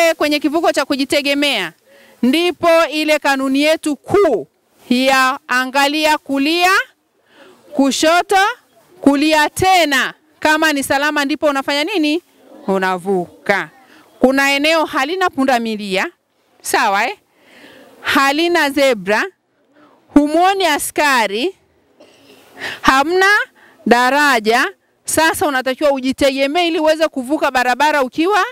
Pale kwenye kivuko cha kujitegemea ndipo ile kanuni yetu kuu ya angalia kulia, kushoto, kulia tena. Kama ni salama ndipo unafanya nini? Unavuka. Kuna eneo halina pundamilia, sawa halina zebra, humuoni askari, hamna daraja. Sasa unatakiwa ujitegemee ili uweze kuvuka barabara ukiwa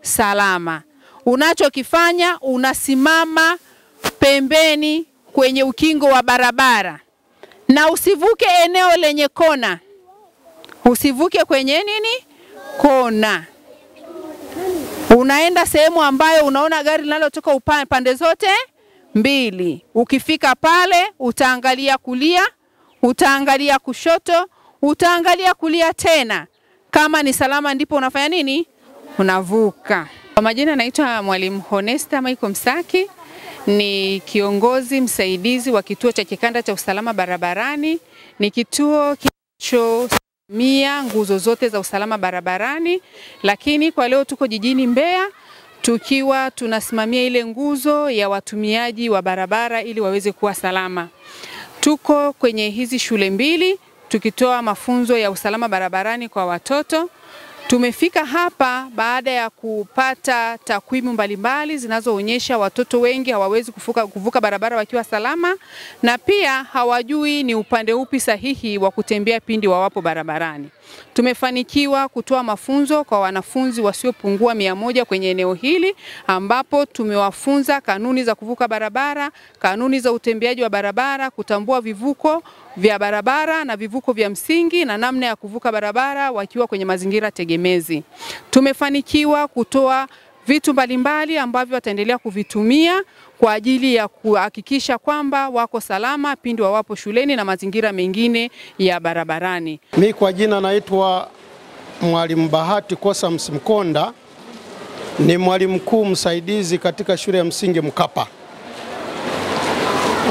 salama. Unachokifanya, unasimama pembeni kwenye ukingo wa barabara. Na usivuke eneo lenye kona. Usivuke kwenye nini? Kona. Unaenda sehemu ambayo unaona gari linalotoka pande zote mbili. Ukifika pale, utaangalia kulia, utaangalia kushoto, utaangalia kulia tena. Kama ni salama ndipo unafanya nini? Unavuka. Kwa majina naitwa Mwalimu Honesta Michael Msaki, ni kiongozi msaidizi wa kituo cha kikanda cha usalama barabarani. Ni kituo kinachosimamia nguzo zote za usalama barabarani, lakini kwa leo tuko jijini Mbeya tukiwa tunasimamia ile nguzo ya watumiaji wa barabara ili waweze kuwa salama. Tuko kwenye hizi shule mbili tukitoa mafunzo ya usalama barabarani kwa watoto. Tumefika hapa baada ya kupata takwimu mbalimbali zinazoonyesha watoto wengi hawawezi kuvuka barabara wakiwa salama, na pia hawajui ni upande upi sahihi wa kutembea pindi wawapo barabarani. Tumefanikiwa kutoa mafunzo kwa wanafunzi wasiopungua 100 kwenye eneo hili, ambapo tumewafunza kanuni za kuvuka barabara, kanuni za utembeaji wa barabara, kutambua vivuko vya barabara na vivuko vya msingi na namna ya kuvuka barabara wakiwa kwenye mazingira tegemezi. Tumefanikiwa kutoa vitu mbalimbali ambavyo wataendelea kuvitumia kwa ajili ya kuhakikisha kwamba wako salama pindi wawapo shuleni na mazingira mengine ya barabarani. Mimi kwa jina naitwa Mwalimu Bahati Kosa Msimkonda, ni mwalimu mkuu msaidizi katika shule ya msingi Mkapa.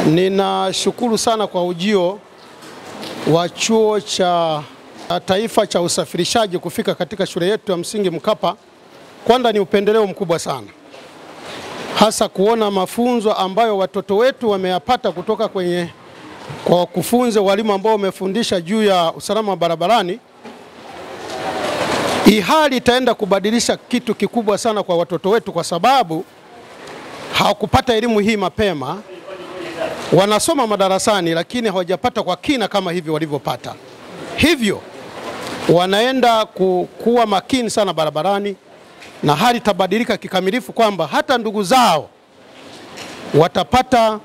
Ninashukuru sana kwa ujio wa chuo cha taifa cha usafirishaji kufika katika shule yetu ya msingi Mkapa. Kwanza ni upendeleo mkubwa sana, hasa kuona mafunzo ambayo watoto wetu wameyapata kutoka kwa wakufunzi walimu ambao wamefundisha juu ya usalama barabarani. Hii hali itaenda kubadilisha kitu kikubwa sana kwa watoto wetu, kwa sababu hawakupata elimu hii mapema. Wanasoma madarasani lakini hawajapata kwa kina kama hivi walivyopata. Hivyo wanaenda kuwa makini sana barabarani, na hali tabadilika kikamilifu kwamba hata ndugu zao watapata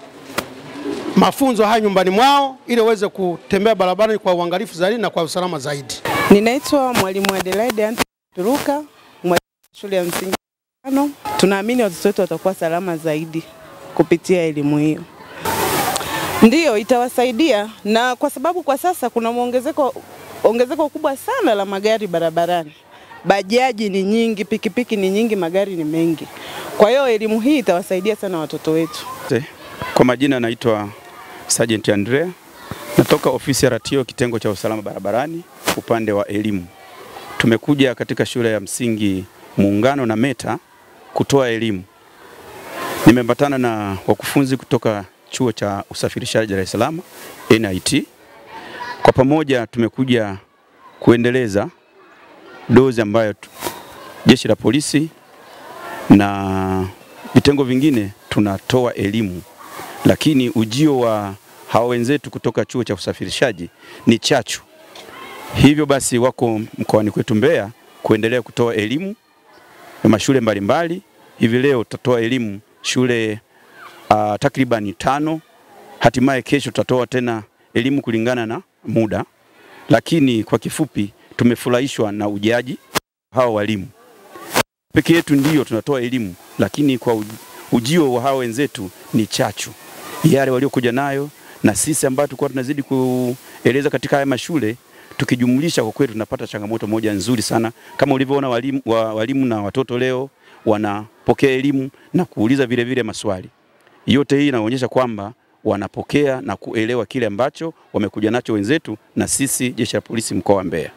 mafunzo haya nyumbani mwao ili waweze kutembea barabarani kwa uangalifu zaidi na kwa usalama zaidi. Ninaitwa Mwalimu Adelaide Turuka, mwalimu shule ya msingi. Tunaamini watoto wetu watakuwa salama zaidi kupitia elimu hiyo. Ndiyo, itawasaidia, na kwa sababu kwa sasa kuna ongezeko kubwa sana la magari barabarani. Bajaji ni nyingi, pikipiki ni nyingi, magari ni mengi. Kwa hiyo elimu hii itawasaidia sana watoto wetu. Kwa majina naitwa Sergeant Andrea, natoka ofisi ya RTO kitengo cha usalama barabarani upande wa elimu. Tumekuja katika shule ya msingi Muungano na Meta kutoa elimu. Nimeambatana na wakufunzi kutoka chuo cha usafirishaji Dar es Salaam NIT. Kwa pamoja tumekuja kuendeleza dozi ambayo jeshi la polisi na vitengo vingine tunatoa elimu, lakini ujio wa hawa wenzetu kutoka chuo cha usafirishaji ni chachu. Hivyo basi wako mkoani kwetu Mbeya kuendelea kutoa elimu na mashule mbalimbali. Hivi leo tutatoa elimu shule takribani 5. Hatimaye kesho tutatoa tena elimu kulingana na muda. Lakini kwa kifupi tumefurahishwa na ujaji hao walimu. Peke yetu ndio tunatoa elimu, lakini kwa ujio wa hao wenzetu ni chachu. Yale waliokuja nayo na sisi ambao tulikuwa tunazidi kueleza katika haya mashule, tukijumlisha kwa kweli tunapata changamoto moja nzuri sana. Kama ulivyoona walimu na watoto leo wanapokea elimu na kuuliza vile vile maswali. Yote hii inaonyesha kwamba wanapokea na kuelewa kile ambacho wamekuja nacho wenzetu na sisi jeshi la polisi mkoa wa Mbeya.